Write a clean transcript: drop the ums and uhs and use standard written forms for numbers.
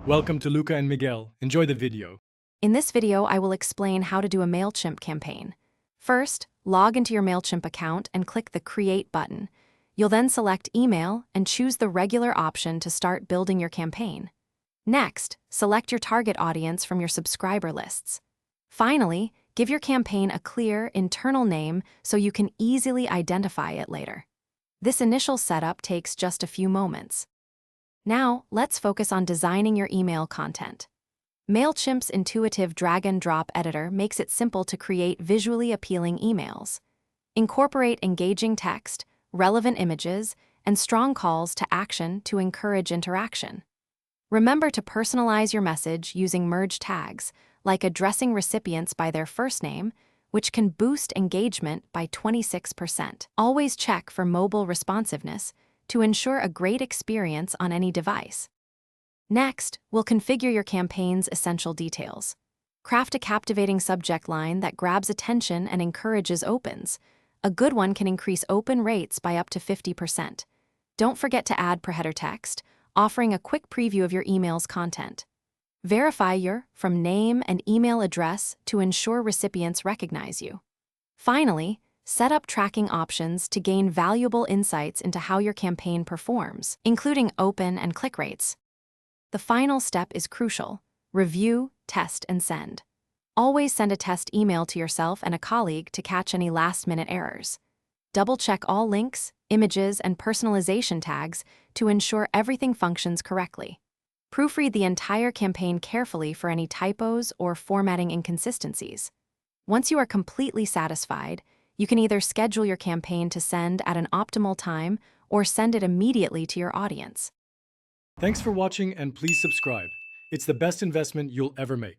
Welcome to Luca and Miguel. Enjoy the video. In this video, I will explain how to do a Mailchimp campaign. First, log into your Mailchimp account and click the Create button. You'll then select Email and choose the regular option to start building your campaign. Next, select your target audience from your subscriber lists. Finally, give your campaign a clear, internal name so you can easily identify it later. This initial setup takes just a few moments. Now, let's focus on designing your email content. Mailchimp's intuitive drag-and-drop editor makes it simple to create visually appealing emails. Incorporate engaging text, relevant images, and strong calls to action to encourage interaction. Remember to personalize your message using merge tags, like addressing recipients by their first name, which can boost engagement by 26%. Always check for mobile responsiveness to ensure a great experience on any device. Next, we'll configure your campaign's essential details. Craft a captivating subject line that grabs attention and encourages opens. A good one can increase open rates by up to 50%. Don't forget to add per-header text, offering a quick preview of your email's content. Verify your from name and email address to ensure recipients recognize you. Finally, set up tracking options to gain valuable insights into how your campaign performs, including open and click rates. The final step is crucial: review, test, and send. Always send a test email to yourself and a colleague to catch any last-minute errors. Double-check all links, images, and personalization tags to ensure everything functions correctly. Proofread the entire campaign carefully for any typos or formatting inconsistencies. Once you are completely satisfied, you can either schedule your campaign to send at an optimal time or send it immediately to your audience. Thanks for watching and please subscribe. It's the best investment you'll ever make.